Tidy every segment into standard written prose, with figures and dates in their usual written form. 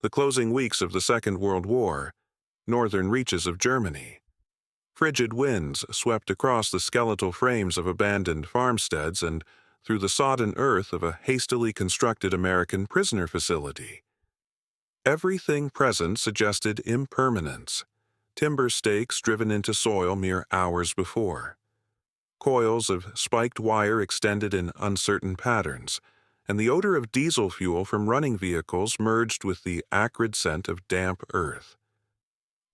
the closing weeks of the Second World War, northern reaches of Germany. Frigid winds swept across the skeletal frames of abandoned farmsteads and through the sodden earth of a hastily constructed American prisoner facility. Everything present suggested impermanence. Timber stakes driven into soil mere hours before. Coils of spiked wire extended in uncertain patterns, and the odor of diesel fuel from running vehicles merged with the acrid scent of damp earth.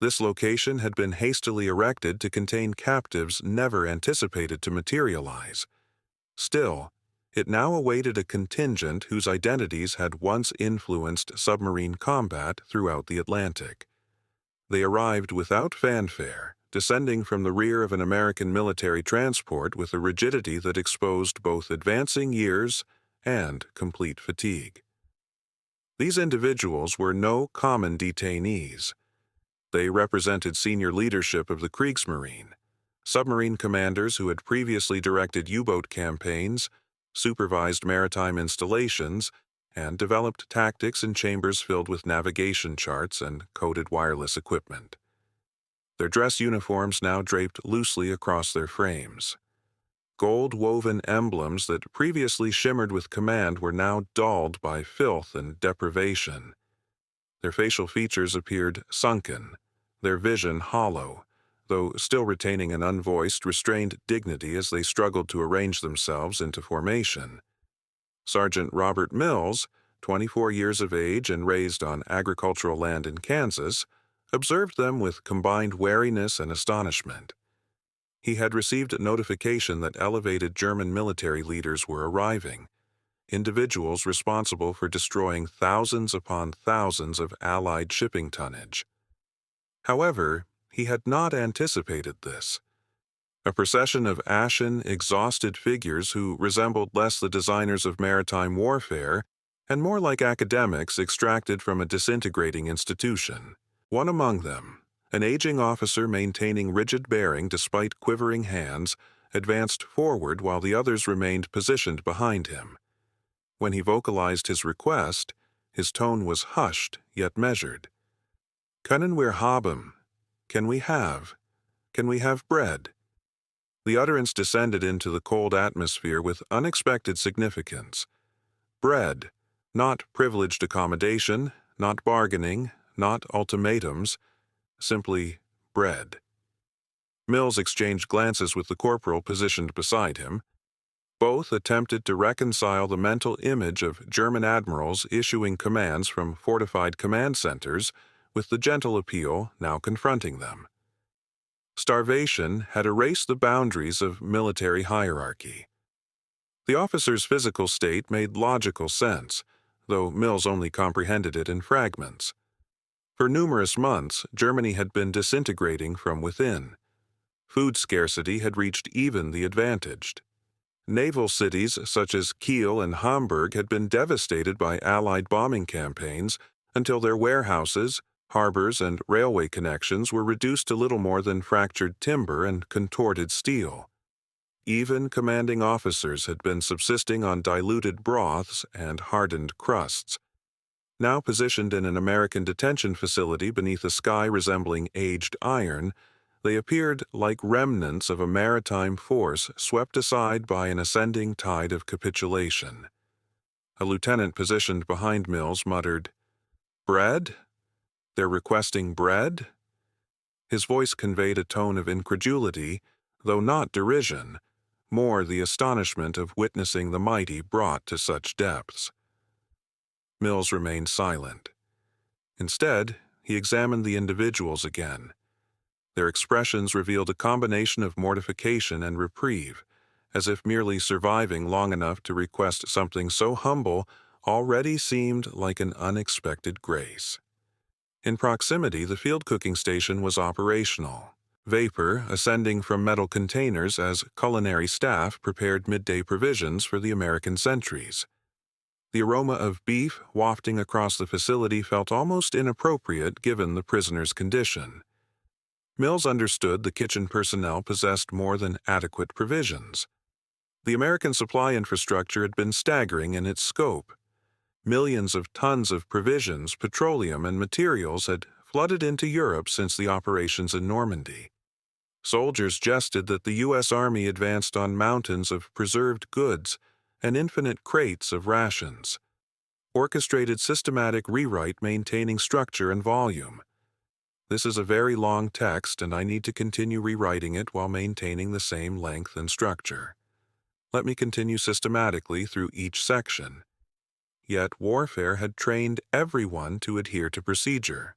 This location had been hastily erected to contain captives never anticipated to materialize. Still, it now awaited a contingent whose identities had once influenced submarine combat throughout the Atlantic. They arrived without fanfare, descending from the rear of an American military transport with a rigidity that exposed both advancing years and complete fatigue. These individuals were no common detainees. They represented senior leadership of the Kriegsmarine, submarine commanders who had previously directed U-boat campaigns, supervised maritime installations, and developed tactics in chambers filled with navigation charts and coded wireless equipment. Their dress uniforms now draped loosely across their frames. Gold-woven emblems that previously shimmered with command were now dulled by filth and deprivation. Their facial features appeared sunken, their vision hollow, though still retaining an unvoiced, restrained dignity as they struggled to arrange themselves into formation. Sergeant Robert Mills, 24 years of age and raised on agricultural land in Kansas, observed them with combined wariness and astonishment. He had received notification that elevated German military leaders were arriving, individuals responsible for destroying thousands upon thousands of Allied shipping tonnage. However, he had not anticipated this. A procession of ashen, exhausted figures who resembled less the designers of maritime warfare and more like academics extracted from a disintegrating institution. One among them, an aging officer maintaining rigid bearing despite quivering hands, advanced forward while the others remained positioned behind him. When he vocalized his request, his tone was hushed yet measured. "Können wir haben? Can we have bread?" The utterance descended into the cold atmosphere with unexpected significance. Bread, not privileged accommodation, not bargaining, not ultimatums, simply bread. Mills exchanged glances with the corporal positioned beside him. Both attempted to reconcile the mental image of German admirals issuing commands from fortified command centers with the gentle appeal now confronting them. Starvation had erased the boundaries of military hierarchy. The officer's physical state made logical sense, though Mills only comprehended it in fragments. For numerous months, Germany had been disintegrating from within. Food scarcity had reached even the advantaged. Naval cities such as Kiel and Hamburg had been devastated by Allied bombing campaigns until their warehouses, harbors, and railway connections were reduced to little more than fractured timber and contorted steel. Even commanding officers had been subsisting on diluted broths and hardened crusts. Now positioned in an American detention facility beneath a sky resembling aged iron, they appeared like remnants of a maritime force swept aside by an ascending tide of capitulation. A lieutenant positioned behind Mills muttered, "Bread? They're requesting bread?" His voice conveyed a tone of incredulity, though not derision, more the astonishment of witnessing the mighty brought to such depths. Mills remained silent. Instead, he examined the individuals again. Their expressions revealed a combination of mortification and reprieve, as if merely surviving long enough to request something so humble already seemed like an unexpected grace. In proximity, the field cooking station was operational, vapor ascending from metal containers as culinary staff prepared midday provisions for the American sentries. The aroma of beef wafting across the facility felt almost inappropriate given the prisoner's condition. Mills understood the kitchen personnel possessed more than adequate provisions. The American supply infrastructure had been staggering in its scope. Millions of tons of provisions, petroleum, and materials had flooded into Europe since the operations in Normandy. Soldiers jested that the U.S. Army advanced on mountains of preserved goods and infinite crates of rations. Orchestrated systematic rewrite maintaining structure and volume. This is a very long text, and I need to continue rewriting it while maintaining the same length and structure. Let me continue systematically through each section. Yet warfare had trained everyone to adhere to procedure.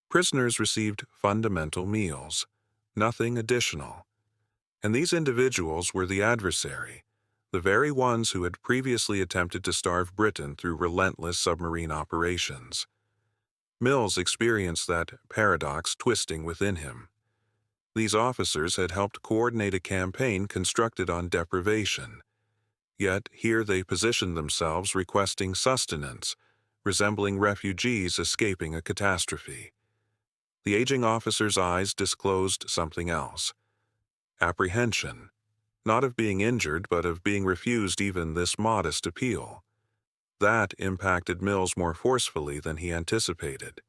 Prisoners received fundamental meals, nothing additional. And these individuals were the adversary, the very ones who had previously attempted to starve Britain through relentless submarine operations. Mills experienced that paradox twisting within him. These officers had helped coordinate a campaign constructed on deprivation. Yet here they positioned themselves requesting sustenance, resembling refugees escaping a catastrophe. The aging officer's eyes disclosed something else. Apprehension, not of being injured but of being refused even this modest appeal. That impacted Mills more forcefully than he anticipated.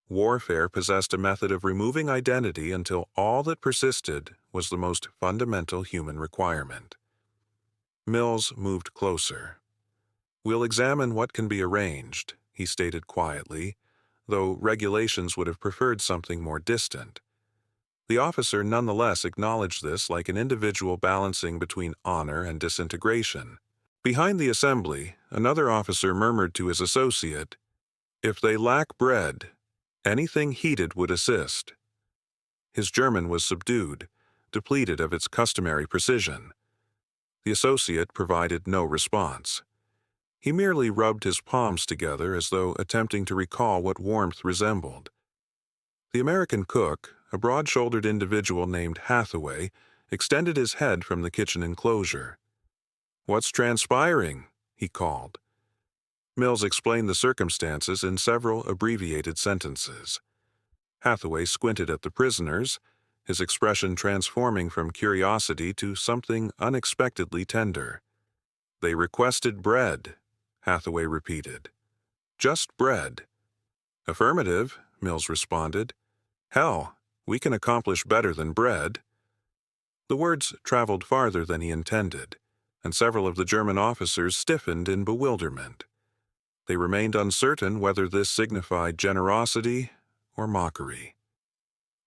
Warfare possessed a method of removing identity until all that persisted was the most fundamental human requirement. Mills moved closer. "We'll examine what can be arranged," he stated quietly, though regulations would have preferred something more distant. The officer nonetheless acknowledged this like an individual balancing between honor and disintegration. Behind the assembly, another officer murmured to his associate, "If they lack bread, anything heated would assist." His German was subdued, depleted of its customary precision. The associate provided no response. He merely rubbed his palms together as though attempting to recall what warmth resembled. The American cook, a broad-shouldered individual named Hathaway, extended his head from the kitchen enclosure. "What's transpiring?" he called. Mills explained the circumstances in several abbreviated sentences. Hathaway squinted at the prisoners, his expression transforming from curiosity to something unexpectedly tender. "They requested bread," Hathaway repeated. "Just bread." "Affirmative," Mills responded. "Hell, we can accomplish better than bread." The words traveled farther than he intended, and several of the German officers stiffened in bewilderment. They remained uncertain whether this signified generosity or mockery.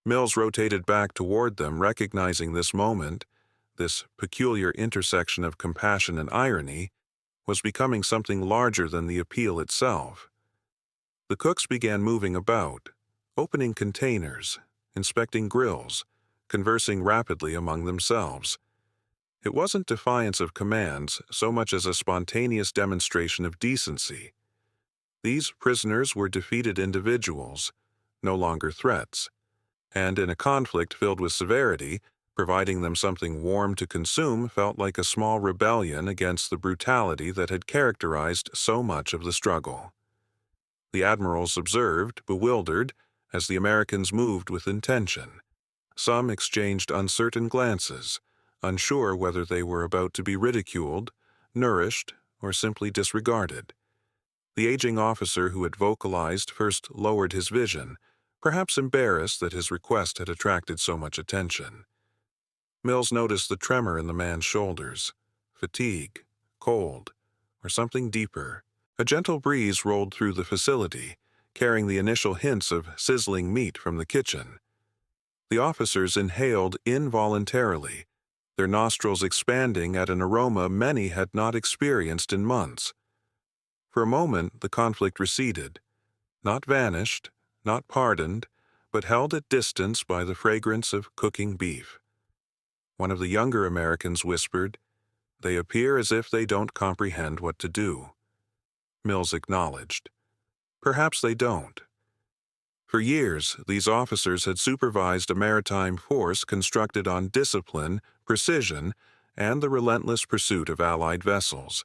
Mills rotated back toward them, recognizing this moment, this peculiar intersection of compassion and irony, was becoming something larger than the appeal itself. The cooks began moving about, opening containers, inspecting grills, conversing rapidly among themselves. It wasn't defiance of commands so much as a spontaneous demonstration of decency. These prisoners were defeated individuals, no longer threats, and in a conflict filled with severity, providing them something warm to consume felt like a small rebellion against the brutality that had characterized so much of the struggle. The admirals observed, bewildered, as the Americans moved with intention. Some exchanged uncertain glances, unsure whether they were about to be ridiculed, nourished, or simply disregarded. The aging officer who had vocalized first lowered his vision, perhaps embarrassed that his request had attracted so much attention. Mills noticed the tremor in the man's shoulders, fatigue, cold, or something deeper. A gentle breeze rolled through the facility, carrying the initial hints of sizzling meat from the kitchen. The officers inhaled involuntarily, their nostrils expanding at an aroma many had not experienced in months. For a moment, the conflict receded, not vanished, not pardoned, but held at distance by the fragrance of cooking beef. One of the younger Americans whispered, "They appear as if they don't comprehend what to do." Mills acknowledged. Perhaps they don't. For years, these officers had supervised a maritime force constructed on discipline, precision, and the relentless pursuit of Allied vessels.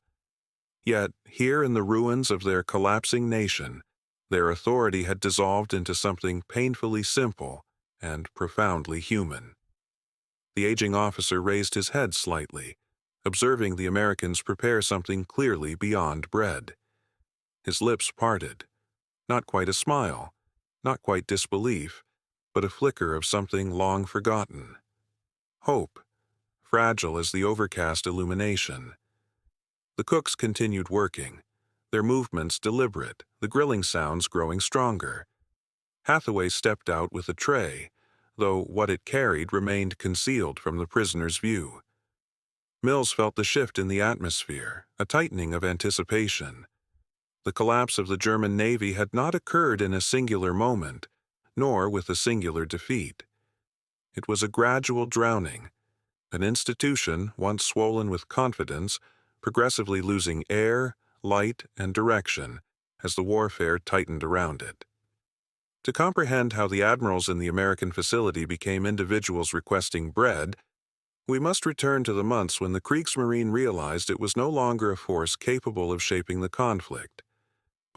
Yet, here in the ruins of their collapsing nation, their authority had dissolved into something painfully simple and profoundly human. The aging officer raised his head slightly, observing the Americans prepare something clearly beyond bread. His lips parted. Not quite a smile, not quite disbelief, but a flicker of something long forgotten. Hope, fragile as the overcast illumination. The cooks continued working, their movements deliberate, the grilling sounds growing stronger. Hathaway stepped out with a tray, though what it carried remained concealed from the prisoner's view. Mills felt the shift in the atmosphere, a tightening of anticipation. The collapse of the German Navy had not occurred in a singular moment, nor with a singular defeat. It was a gradual drowning, an institution once swollen with confidence, progressively losing air, light, and direction as the warfare tightened around it. To comprehend how the admirals in the American facility became individuals requesting bread, we must return to the months when the Kriegsmarine realized it was no longer a force capable of shaping the conflict,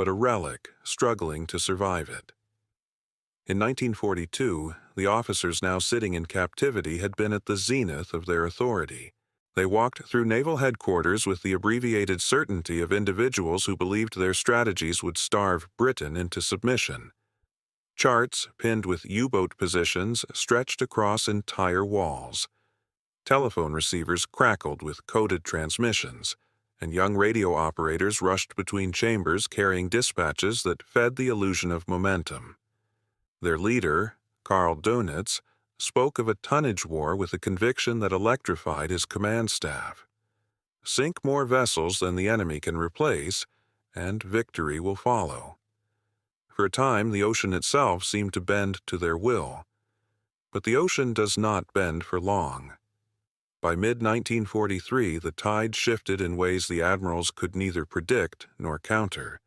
but a relic struggling to survive it. In 1942, the officers now sitting in captivity had been at the zenith of their authority. They walked through naval headquarters with the abbreviated certainty of individuals who believed their strategies would starve Britain into submission. Charts, pinned with U-boat positions, stretched across entire walls. Telephone receivers crackled with coded transmissions, and young radio operators rushed between chambers carrying dispatches that fed the illusion of momentum. Their leader, Karl Dönitz, spoke of a tonnage war with a conviction that electrified his command staff. Sink more vessels than the enemy can replace, and victory will follow. For a time, the ocean itself seemed to bend to their will. But the ocean does not bend for long. By mid-1943, the tide shifted in ways the admirals could neither predict nor counter.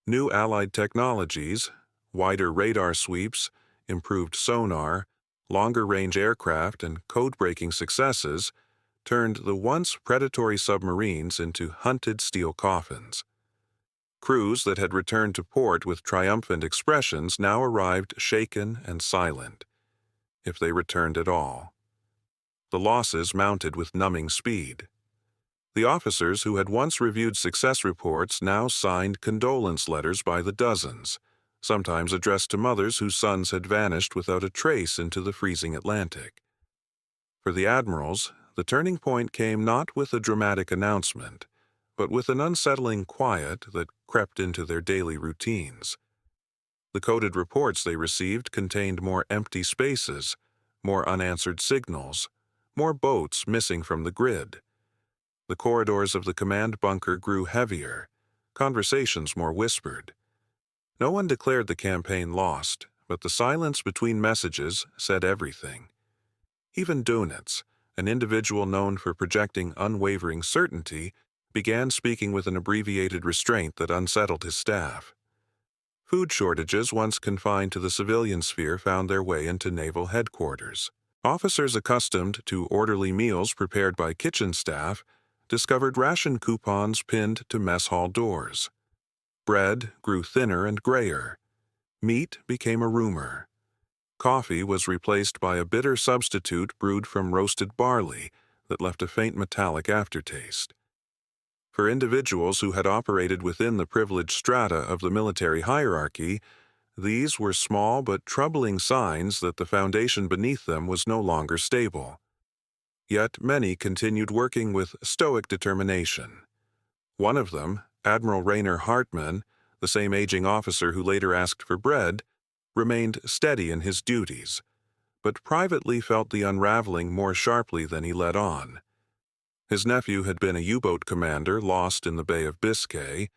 New Allied technologies, wider radar sweeps, improved sonar, longer-range aircraft, and code-breaking successes turned the once predatory submarines into hunted steel coffins. Crews that had returned to port with triumphant expressions now arrived shaken and silent, if they returned at all. The losses mounted with numbing speed. The officers who had once reviewed success reports now signed condolence letters by the dozens, sometimes addressed to mothers whose sons had vanished without a trace into the freezing Atlantic. For the admirals, the turning point came not with a dramatic announcement, but with an unsettling quiet that crept into their daily routines. The coded reports they received contained more empty spaces, more unanswered signals, more boats missing from the grid. The corridors of the command bunker grew heavier, conversations more whispered. No one declared the campaign lost, but the silence between messages said everything. Even Dönitz, an individual known for projecting unwavering certainty, began speaking with an abbreviated restraint that unsettled his staff. Food shortages once confined to the civilian sphere found their way into naval headquarters. Officers accustomed to orderly meals prepared by kitchen staff discovered ration coupons pinned to mess hall doors. Bread grew thinner and grayer. Meat became a rumor. Coffee was replaced by a bitter substitute brewed from roasted barley that left a faint metallic aftertaste. For individuals who had operated within the privileged strata of the military hierarchy, these were small but troubling signs that the foundation beneath them was no longer stable. Yet many continued working with stoic determination. One of them, Admiral Rainer Hartmann, the same aging officer who later asked for bread, remained steady in his duties, but privately felt the unraveling more sharply than he let on. His nephew had been a U-boat commander lost in the Bay of Biscay,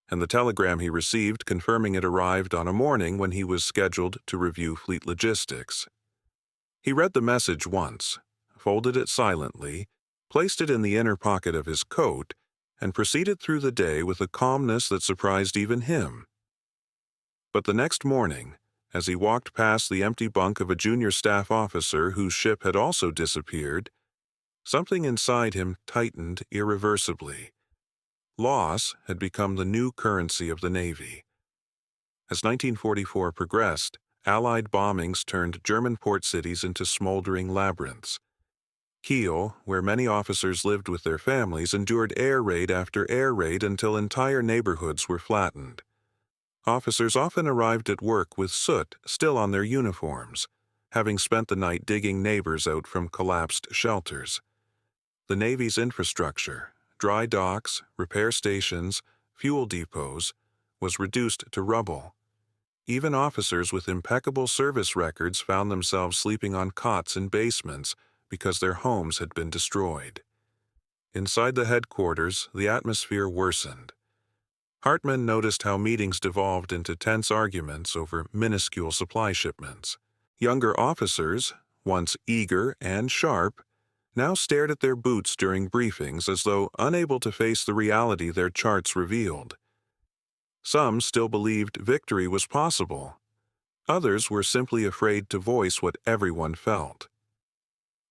and the telegram he received confirming it arrived on a morning when he was scheduled to review fleet logistics. He read the message once, folded it silently, placed it in the inner pocket of his coat, and proceeded through the day with a calmness that surprised even him. But the next morning, as he walked past the empty bunk of a junior staff officer whose ship had also disappeared, something inside him tightened irreversibly. Loss had become the new currency of the Navy. As 1944 progressed, Allied bombings turned German port cities into smoldering labyrinths. Kiel, where many officers lived with their families, endured air raid after air raid until entire neighborhoods were flattened. Officers often arrived at work with soot still on their uniforms, having spent the night digging neighbors out from collapsed shelters. The Navy's infrastructure, dry docks, repair stations, fuel depots, was reduced to rubble. Even officers with impeccable service records found themselves sleeping on cots in basements because their homes had been destroyed. Inside the headquarters, the atmosphere worsened. Hartman noticed how meetings devolved into tense arguments over minuscule supply shipments. Younger officers, once eager and sharp, now stared at their boots during briefings as though unable to face the reality their charts revealed. Some still believed victory was possible. Others were simply afraid to voice what everyone felt.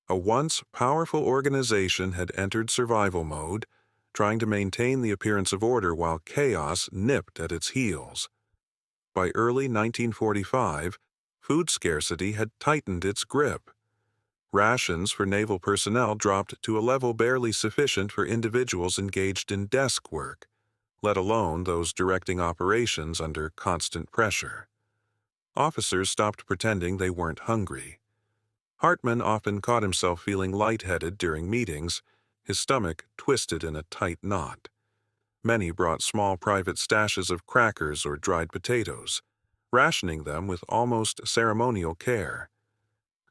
A once powerful organization had entered survival mode, trying to maintain the appearance of order while chaos nipped at its heels. By early 1945, food scarcity had tightened its grip. Rations for naval personnel dropped to a level barely sufficient for individuals engaged in desk work, let alone those directing operations under constant pressure. Officers stopped pretending they weren't hungry. Hartman often caught himself feeling lightheaded during meetings, his stomach twisted in a tight knot. Many brought small private stashes of crackers or dried potatoes, rationing them with almost ceremonial care.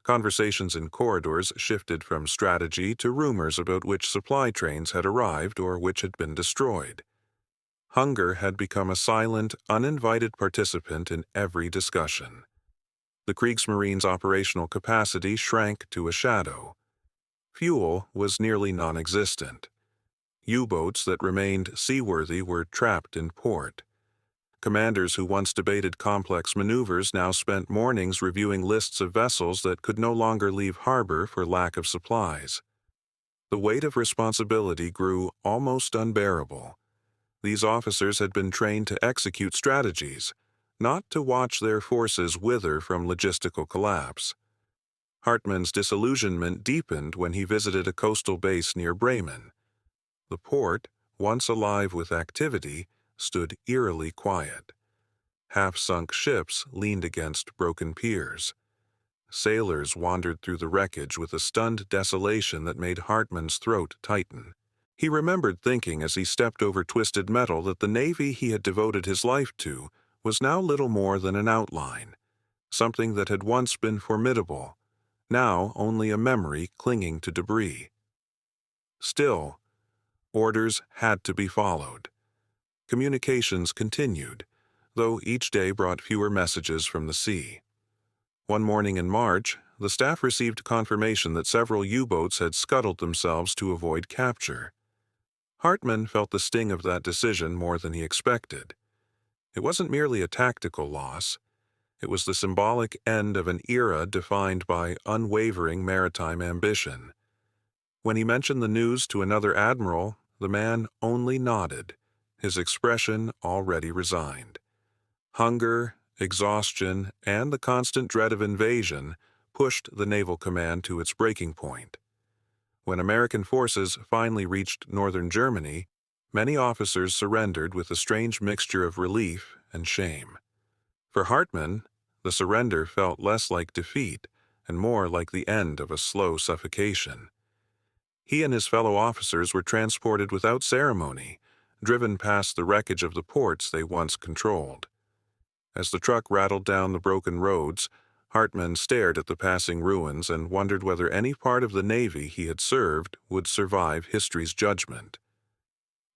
Conversations in corridors shifted from strategy to rumors about which supply trains had arrived or which had been destroyed. Hunger had become a silent, uninvited participant in every discussion. The Kriegsmarine's operational capacity shrank to a shadow. Fuel was nearly non-existent. U-boats that remained seaworthy were trapped in port. Commanders who once debated complex maneuvers now spent mornings reviewing lists of vessels that could no longer leave harbor for lack of supplies. The weight of responsibility grew almost unbearable. These officers had been trained to execute strategies, not to watch their forces wither from logistical collapse. Hartman's disillusionment deepened when he visited a coastal base near Bremen. The port, once alive with activity, stood eerily quiet. Half-sunk ships leaned against broken piers. Sailors wandered through the wreckage with a stunned desolation that made Hartman's throat tighten. He remembered thinking as he stepped over twisted metal that the Navy he had devoted his life to was now little more than an outline, something that had once been formidable, now only a memory clinging to debris. Still, orders had to be followed. Communications continued, though each day brought fewer messages from the sea. One morning in March, the staff received confirmation that several U-boats had scuttled themselves to avoid capture. Hartman felt the sting of that decision more than he expected. It wasn't merely a tactical loss. It was the symbolic end of an era defined by unwavering maritime ambition. When he mentioned the news to another admiral, the man only nodded, his expression already resigned. Hunger, exhaustion, and the constant dread of invasion pushed the naval command to its breaking point. When American forces finally reached northern Germany, many officers surrendered with a strange mixture of relief and shame. For Hartman, the surrender felt less like defeat and more like the end of a slow suffocation. He and his fellow officers were transported without ceremony, driven past the wreckage of the ports they once controlled. As the truck rattled down the broken roads, Hartman stared at the passing ruins and wondered whether any part of the Navy he had served would survive history's judgment.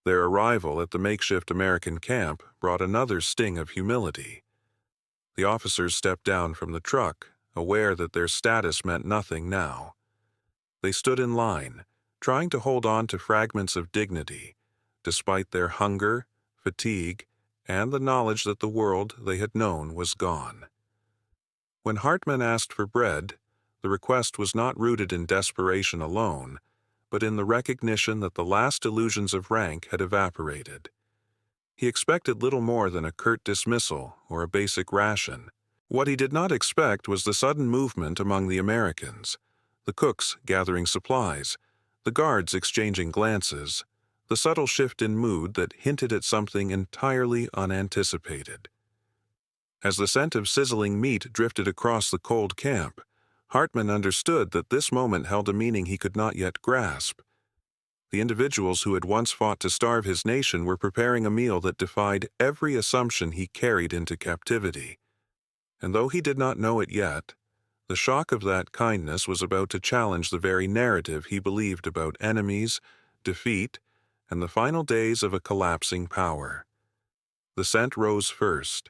Their arrival at the makeshift American camp brought another sting of humility. The officers stepped down from the truck, aware that their status meant nothing now. They stood in line, trying to hold on to fragments of dignity, despite their hunger, fatigue, and the knowledge that the world they had known was gone. When Hartman asked for bread, the request was not rooted in desperation alone, but in the recognition that the last illusions of rank had evaporated. He expected little more than a curt dismissal or a basic ration. What he did not expect was the sudden movement among the Americans. The cooks gathering supplies, the guards exchanging glances, the subtle shift in mood that hinted at something entirely unanticipated. As the scent of sizzling meat drifted across the cold camp, Hartman understood that this moment held a meaning he could not yet grasp. The individuals who had once fought to starve his nation were preparing a meal that defied every assumption he carried into captivity. And though he did not know it yet, the shock of that kindness was about to challenge the very narrative he believed about enemies, defeat, and the final days of a collapsing power. The scent rose first,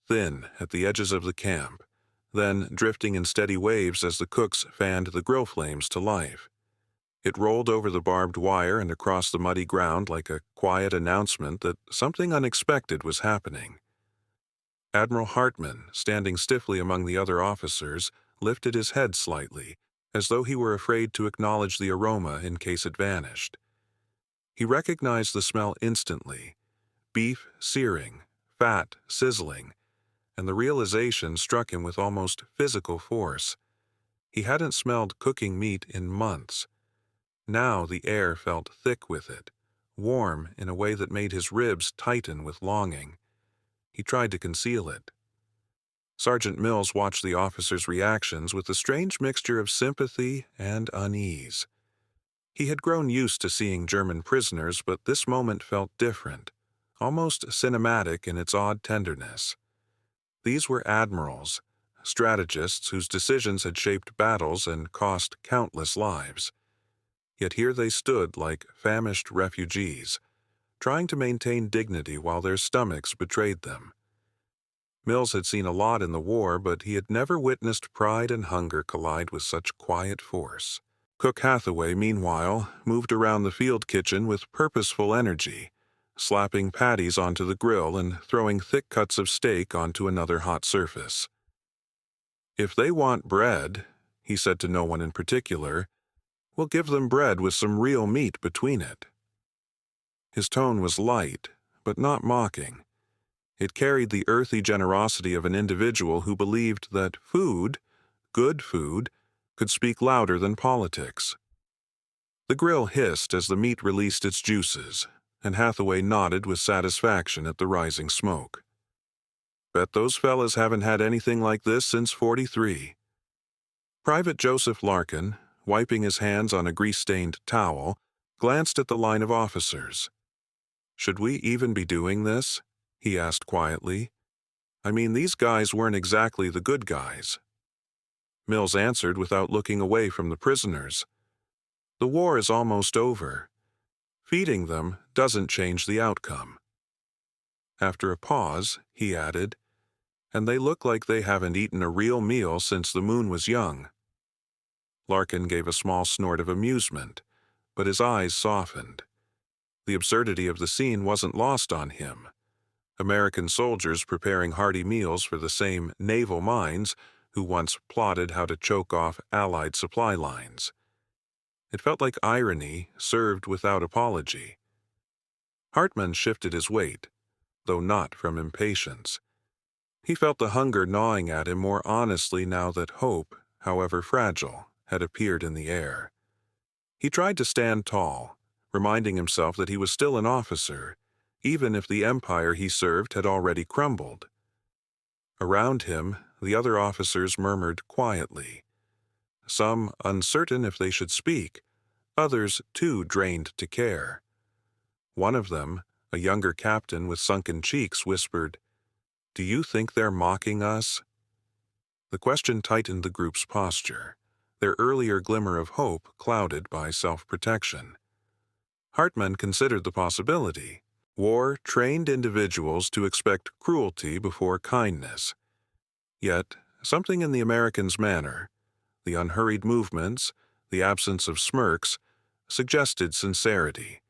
thin at the edges of the camp, then drifting in steady waves as the cooks fanned the grill flames to life. It rolled over the barbed wire and across the muddy ground like a quiet announcement that something unexpected was happening. Admiral Hartman, standing stiffly among the other officers, lifted his head slightly, as though he were afraid to acknowledge the aroma in case it vanished. He recognized the smell instantly: beef searing, fat sizzling, and the realization struck him with almost physical force. He hadn't smelled cooking meat in months. Now the air felt thick with it, warm in a way that made his ribs tighten with longing. He tried to conceal it. Sergeant Mills watched the officer's reactions with a strange mixture of sympathy and unease. He had grown used to seeing German prisoners, but this moment felt different, almost cinematic in its odd tenderness. These were admirals, strategists whose decisions had shaped battles and cost countless lives. Yet here they stood like famished refugees, trying to maintain dignity while their stomachs betrayed them. Mills had seen a lot in the war, but he had never witnessed pride and hunger collide with such quiet force. Cook Hathaway, meanwhile, moved around the field kitchen with purposeful energy, slapping patties onto the grill and throwing thick cuts of steak onto another hot surface. "If they want bread," he said to no one in particular, "we'll give them bread with some real meat between it." His tone was light, but not mocking. It carried the earthy generosity of an individual who believed that food, good food, could speak louder than politics. The grill hissed as the meat released its juices, and Hathaway nodded with satisfaction at the rising smoke. "Bet those fellas haven't had anything like this since '43. Private Joseph Larkin, wiping his hands on a grease-stained towel, glanced at the line of officers. "Should we even be doing this?" he asked quietly. "I mean, these guys weren't exactly the good guys." Mills answered without looking away from the prisoners. "The war is almost over. Feeding them doesn't change the outcome." After a pause, he added, "And they look like they haven't eaten a real meal since the moon was young." Larkin gave a small snort of amusement, but his eyes softened. The absurdity of the scene wasn't lost on him. American soldiers preparing hearty meals for the same naval minds who once plotted how to choke off Allied supply lines. It felt like irony served without apology. Hartman shifted his weight, though not from impatience. He felt the hunger gnawing at him more honestly now that hope, however fragile, had appeared in the air. He tried to stand tall, reminding himself that he was still an officer, even if the empire he served had already crumbled. Around him, the other officers murmured quietly, some uncertain if they should speak, others too drained to care. One of them, a younger captain with sunken cheeks, whispered, "Do you think they're mocking us?" The question tightened the group's posture, their earlier glimmer of hope clouded by self-protection. Hartman considered the possibility. War trained individuals to expect cruelty before kindness. Yet, something in the American's manner, the unhurried movements, the absence of smirks, suggested sincerity.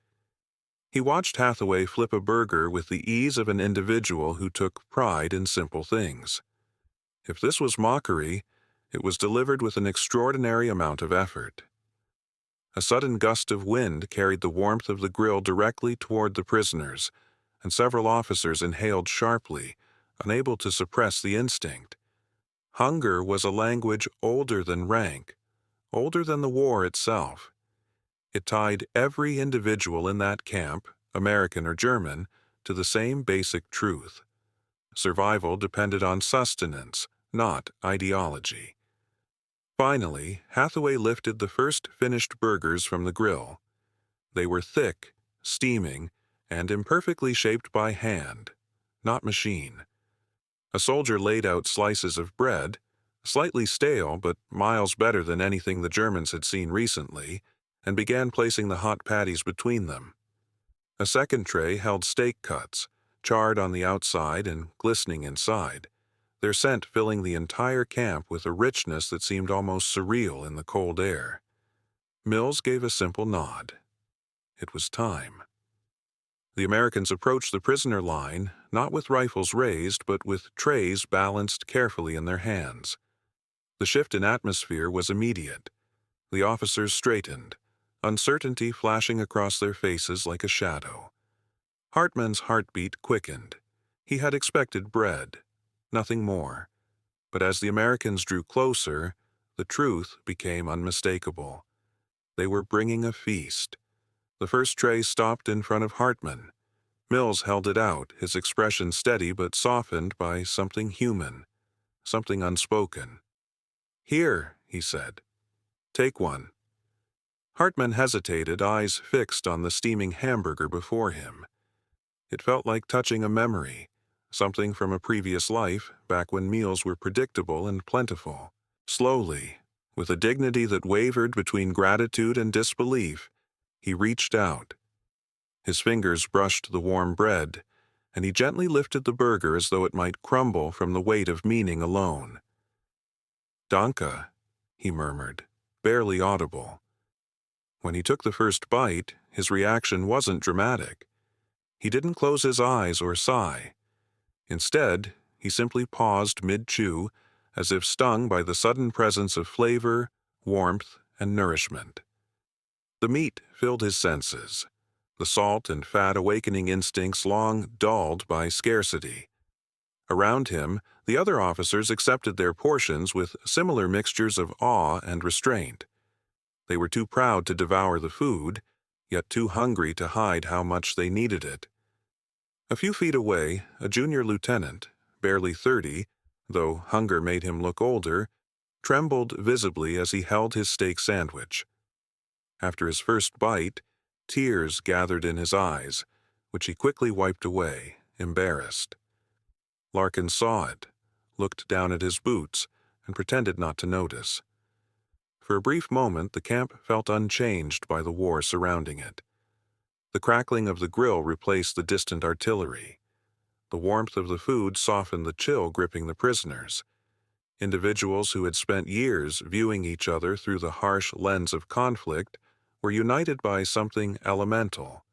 He watched Hathaway flip a burger with the ease of an individual who took pride in simple things. If this was mockery, it was delivered with an extraordinary amount of effort. A sudden gust of wind carried the warmth of the grill directly toward the prisoners, and several officers inhaled sharply, unable to suppress the instinct. Hunger was a language older than rank, older than the war itself. It tied every individual in that camp, American or German, to the same basic truth. Survival depended on sustenance, not ideology. Finally, Hathaway lifted the first finished burgers from the grill. They were thick, steaming, and imperfectly shaped by hand, not machine. A soldier laid out slices of bread, slightly stale but miles better than anything the Germans had seen recently, and began placing the hot patties between them. A second tray held steak cuts, charred on the outside and glistening inside, their scent filling the entire camp with a richness that seemed almost surreal in the cold air. Mills gave a simple nod. It was time. The Americans approached the prisoner line, not with rifles raised, but with trays balanced carefully in their hands. The shift in atmosphere was immediate. The officers straightened, uncertainty flashing across their faces like a shadow. Hartman's heartbeat quickened. He had expected bread, nothing more. But as the Americans drew closer, the truth became unmistakable. They were bringing a feast. The first tray stopped in front of Hartman. Mills held it out, his expression steady but softened by something human, something unspoken. "Here," he said. "Take one." Hartman hesitated, eyes fixed on the steaming hamburger before him. It felt like touching a memory, something from a previous life, back when meals were predictable and plentiful. Slowly, with a dignity that wavered between gratitude and disbelief, he reached out. His fingers brushed the warm bread, and he gently lifted the burger as though it might crumble from the weight of meaning alone. "Danke," he murmured, barely audible. When he took the first bite, his reaction wasn't dramatic. He didn't close his eyes or sigh. Instead, he simply paused mid-chew, as if stung by the sudden presence of flavor, warmth, and nourishment. The meat filled his senses, the salt and fat awakening instincts long dulled by scarcity. Around him, the other officers accepted their portions with similar mixtures of awe and restraint. They were too proud to devour the food, yet too hungry to hide how much they needed it. A few feet away, a junior lieutenant, barely 30, though hunger made him look older, trembled visibly as he held his steak sandwich. After his first bite, tears gathered in his eyes, which he quickly wiped away, embarrassed. Larkin saw it, looked down at his boots, and pretended not to notice. For a brief moment, the camp felt unchanged by the war surrounding it. The crackling of the grill replaced the distant artillery. The warmth of the food softened the chill gripping the prisoners. Individuals who had spent years viewing each other through the harsh lens of conflict were united by something elemental.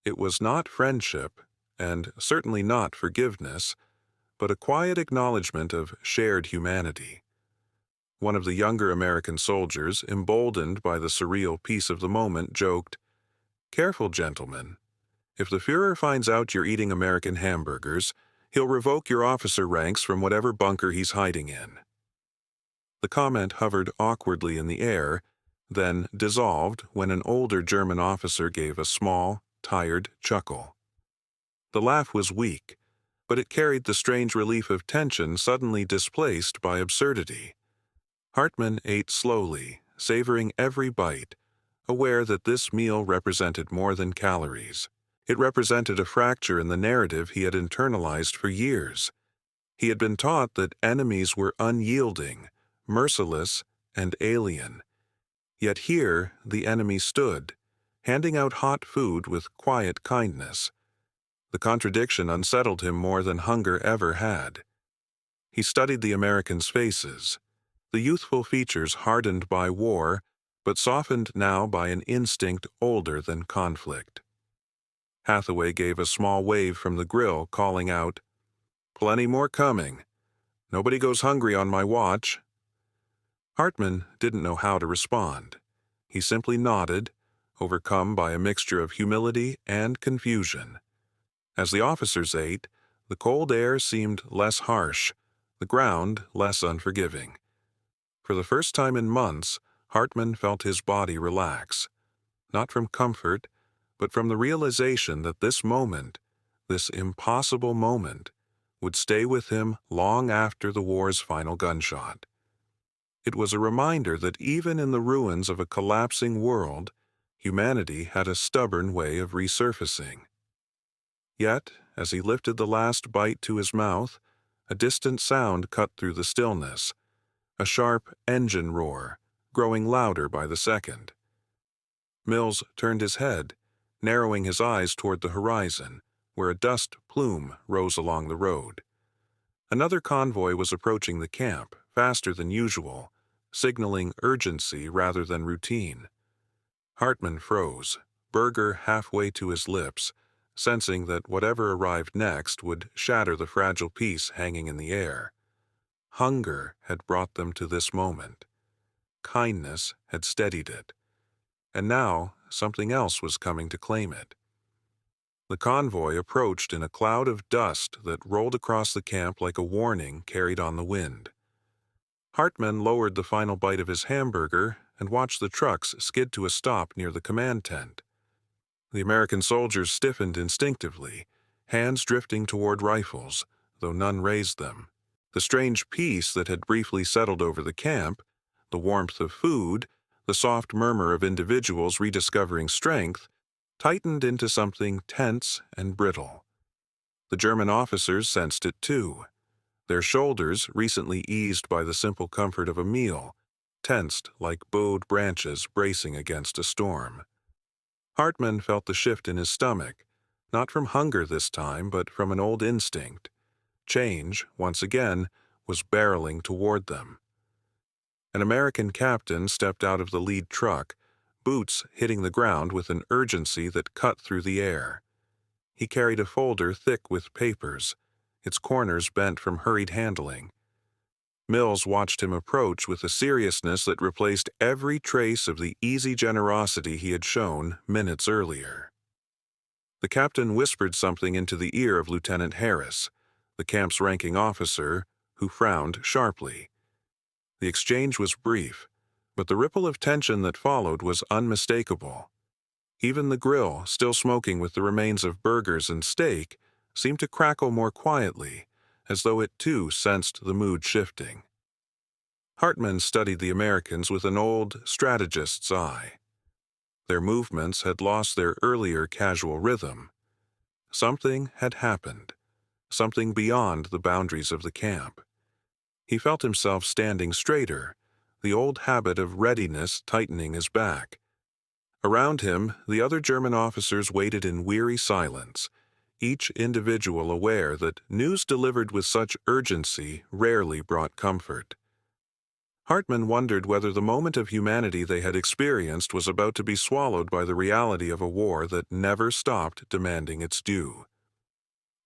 It was not friendship, and certainly not forgiveness, but a quiet acknowledgement of shared humanity. One of the younger American soldiers, emboldened by the surreal peace of the moment, joked, "Careful, gentlemen. If the Führer finds out you're eating American hamburgers, he'll revoke your officer ranks from whatever bunker he's hiding in." The comment hovered awkwardly in the air, then dissolved when an older German officer gave a small, tired chuckle. The laugh was weak, but it carried the strange relief of tension suddenly displaced by absurdity. Hartman ate slowly, savoring every bite, aware that this meal represented more than calories. It represented a fracture in the narrative he had internalized for years. He had been taught that enemies were unyielding, merciless, and alien. Yet here the enemy stood, handing out hot food with quiet kindness. The contradiction unsettled him more than hunger ever had. He studied the Americans' faces, the youthful features hardened by war, but softened now by an instinct older than conflict. Hathaway gave a small wave from the grill, calling out, "Plenty more coming. Nobody goes hungry on my watch." Hartman didn't know how to respond. He simply nodded, overcome by a mixture of humility and confusion. As the officers ate, the cold air seemed less harsh, the ground less unforgiving. For the first time in months, Hartman felt his body relax, not from comfort, but from the realization that this moment, this impossible moment, would stay with him long after the war's final gunshot. It was a reminder that even in the ruins of a collapsing world, humanity had a stubborn way of resurfacing. Yet, as he lifted the last bite to his mouth, a distant sound cut through the stillness, a sharp engine roar, growing louder by the second. Mills turned his head, narrowing his eyes toward the horizon, where a dust plume rose along the road. Another convoy was approaching the camp, faster than usual, signaling urgency rather than routine. Hartman froze, burger halfway to his lips, sensing that whatever arrived next would shatter the fragile peace hanging in the air. Hunger had brought them to this moment. Kindness had steadied it. And now something else was coming to claim it. The convoy approached in a cloud of dust that rolled across the camp like a warning carried on the wind. Hartman lowered the final bite of his hamburger and watched the trucks skid to a stop near the command tent. The American soldiers stiffened instinctively, hands drifting toward rifles, though none raised them. The strange peace that had briefly settled over the camp, the warmth of food, the soft murmur of individuals rediscovering strength, tightened into something tense and brittle. The German officers sensed it too. Their shoulders, recently eased by the simple comfort of a meal, tensed like bowed branches bracing against a storm. Hartman felt the shift in his stomach, not from hunger this time, but from an old instinct. Change, once again, was barreling toward them. An American captain stepped out of the lead truck, boots hitting the ground with an urgency that cut through the air. He carried a folder thick with papers, its corners bent from hurried handling. Mills watched him approach with a seriousness that replaced every trace of the easy generosity he had shown minutes earlier. The captain whispered something into the ear of Lieutenant Harris, the camp's ranking officer, who frowned sharply. The exchange was brief, but the ripple of tension that followed was unmistakable. Even the grill, still smoking with the remains of burgers and steak, seemed to crackle more quietly, as though it too sensed the mood shifting. Hartman studied the Americans with an old strategist's eye. Their movements had lost their earlier casual rhythm. Something had happened, something beyond the boundaries of the camp. He felt himself standing straighter, the old habit of readiness tightening his back. Around him, the other German officers waited in weary silence, each individual aware that news delivered with such urgency rarely brought comfort. Hartman wondered whether the moment of humanity they had experienced was about to be swallowed by the reality of a war that never stopped demanding its due.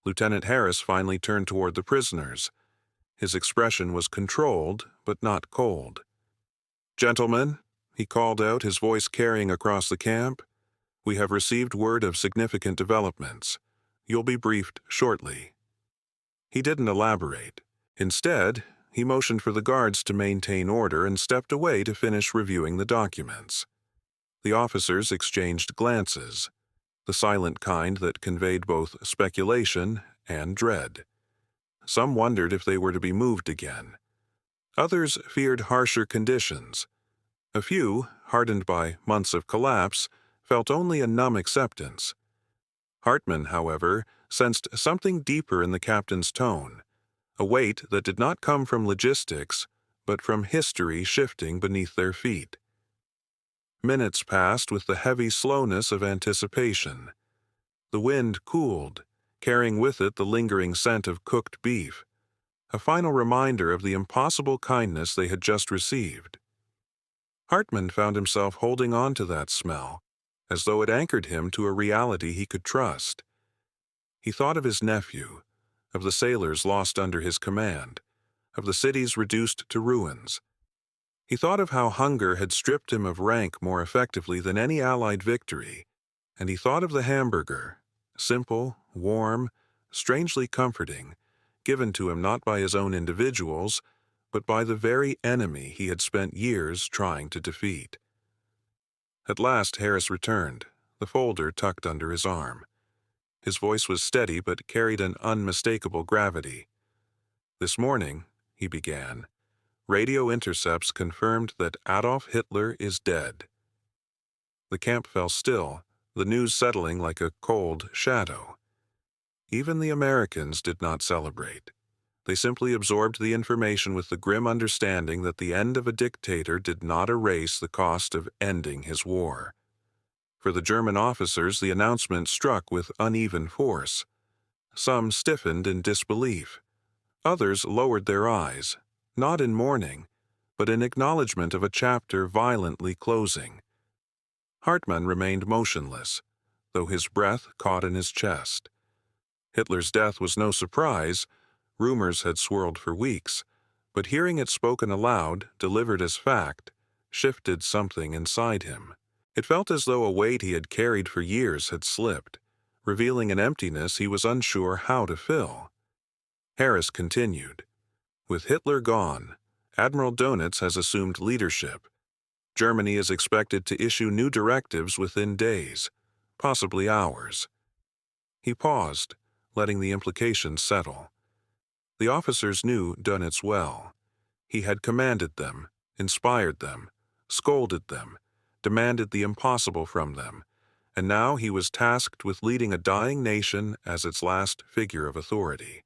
Lieutenant Harris finally turned toward the prisoners. His expression was controlled, but not cold. "Gentlemen," he called out, his voice carrying across the camp, "we have received word of significant developments. You'll be briefed shortly." He didn't elaborate. Instead, he motioned for the guards to maintain order and stepped away to finish reviewing the documents. The officers exchanged glances, the silent kind that conveyed both speculation and dread. Some wondered if they were to be moved again. Others feared harsher conditions. A few, hardened by months of collapse, felt only a numb acceptance. Hartman, however, sensed something deeper in the captain's tone, a weight that did not come from logistics, but from history shifting beneath their feet. Minutes passed with the heavy slowness of anticipation. The wind cooled, carrying with it the lingering scent of cooked beef, a final reminder of the impossible kindness they had just received. Hartman found himself holding on to that smell, as though it anchored him to a reality he could trust. He thought of his nephew, of the sailors lost under his command, of the cities reduced to ruins. He thought of how hunger had stripped him of rank more effectively than any Allied victory, and he thought of the hamburger, simple, warm, strangely comforting, given to him not by his own individuals, but by the very enemy he had spent years trying to defeat. At last Harris returned, the folder tucked under his arm. His voice was steady but carried an unmistakable gravity. "This morning," he began, "radio intercepts confirmed that Adolf Hitler is dead." The camp fell still, the news settling like a cold shadow. Even the Americans did not celebrate. They simply absorbed the information with the grim understanding that the end of a dictator did not erase the cost of ending his war. For the German officers, the announcement struck with uneven force. Some stiffened in disbelief. Others lowered their eyes, not in mourning, but in acknowledgement of a chapter violently closing. Hartmann remained motionless, though his breath caught in his chest. Hitler's death was no surprise. Rumors had swirled for weeks, but hearing it spoken aloud, delivered as fact, shifted something inside him. It felt as though a weight he had carried for years had slipped, revealing an emptiness he was unsure how to fill. Harris continued, "With Hitler gone, Admiral Donitz has assumed leadership. Germany is expected to issue new directives within days, possibly hours." He paused, letting the implications settle. The officers knew Donitz well. He had commanded them, inspired them, scolded them, demanded the impossible from them, and now he was tasked with leading a dying nation as its last figure of authority.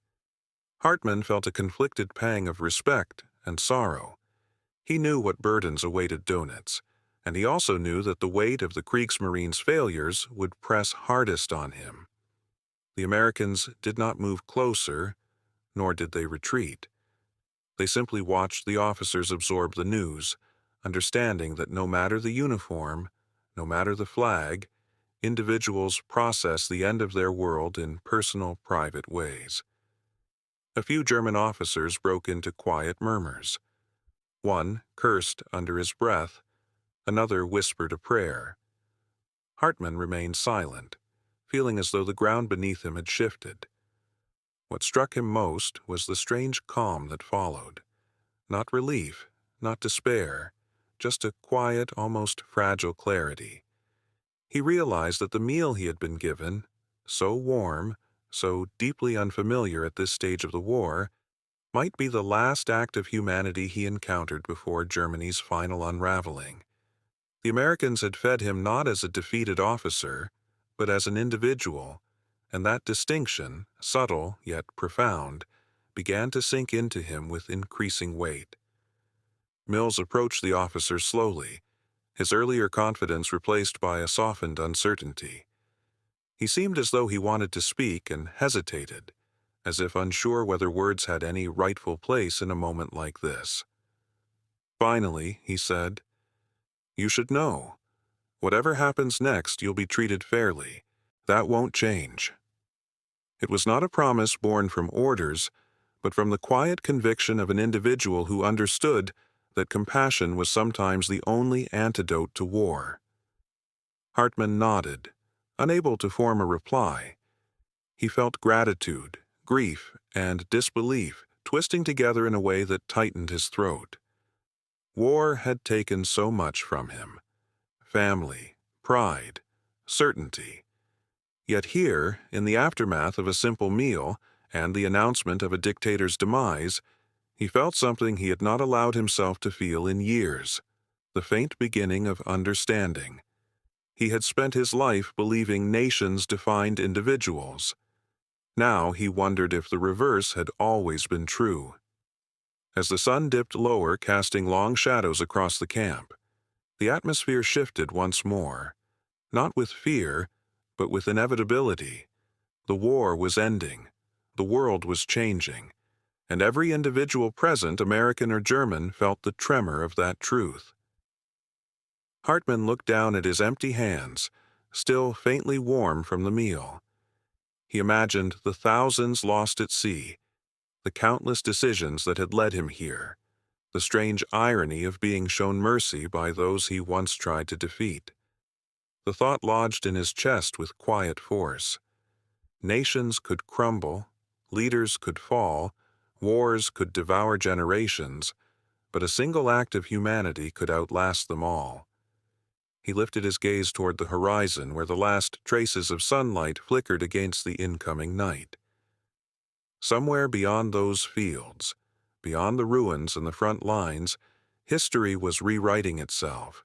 Hartmann felt a conflicted pang of respect and sorrow. He knew what burdens awaited Donitz, and he also knew that the weight of the Kriegsmarine's failures would press hardest on him. The Americans did not move closer, nor did they retreat. They simply watched the officers absorb the news, understanding that no matter the uniform, no matter the flag, individuals process the end of their world in personal, private ways. A few German officers broke into quiet murmurs. One cursed under his breath, another whispered a prayer. Hartmann remained silent, feeling as though the ground beneath him had shifted. What struck him most was the strange calm that followed. Not relief, not despair, just a quiet, almost fragile clarity. He realized that the meal he had been given, so warm, so deeply unfamiliar at this stage of the war, might be the last act of humanity he encountered before Germany's final unraveling. The Americans had fed him not as a defeated officer, but as an individual, and that distinction, subtle yet profound, began to sink into him with increasing weight. Mills approached the officer slowly, his earlier confidence replaced by a softened uncertainty. He seemed as though he wanted to speak and hesitated, as if unsure whether words had any rightful place in a moment like this. Finally, he said, "You should know. Whatever happens next, you'll be treated fairly. That won't change." It was not a promise born from orders, but from the quiet conviction of an individual who understood that compassion was sometimes the only antidote to war. Hartmann nodded, unable to form a reply. He felt gratitude, grief, and disbelief twisting together in a way that tightened his throat. War had taken so much from him: family, pride, certainty. Yet here, in the aftermath of a simple meal and the announcement of a dictator's demise, he felt something he had not allowed himself to feel in years, the faint beginning of understanding. He had spent his life believing nations defined individuals. Now he wondered if the reverse had always been true. As the sun dipped lower, casting long shadows across the camp, the atmosphere shifted once more, not with fear, but with inevitability. The war was ending, the world was changing, and every individual present, American or German, felt the tremor of that truth. Hartmann looked down at his empty hands, still faintly warm from the meal. He imagined the thousands lost at sea, the countless decisions that had led him here, the strange irony of being shown mercy by those he once tried to defeat. The thought lodged in his chest with quiet force. Nations could crumble, leaders could fall, Wars could devour generations, but a single act of humanity could outlast them all. He lifted his gaze toward the horizon where the last traces of sunlight flickered against the incoming night. Somewhere beyond those fields, beyond the ruins and the front lines, history was rewriting itself,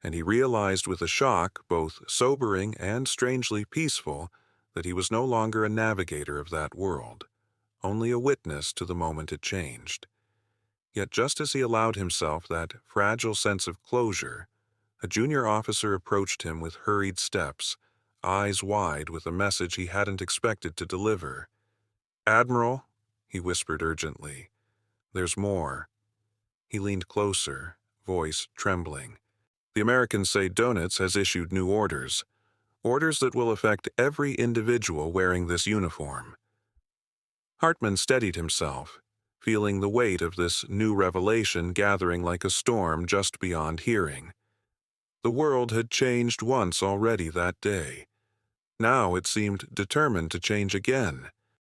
and he realized with a shock, both sobering and strangely peaceful, that he was no longer a navigator of that world, only a witness to the moment it changed. Yet just as he allowed himself that fragile sense of closure, a junior officer approached him with hurried steps, eyes wide with a message he hadn't expected to deliver. "Admiral," he whispered urgently, "there's more." He leaned closer, voice trembling. "The American say Donitz has issued new orders. Orders that will affect every individual wearing this uniform." Hartman steadied himself, feeling the weight of this new revelation gathering like a storm just beyond hearing. The world had changed once already that day. Now it seemed determined to change again,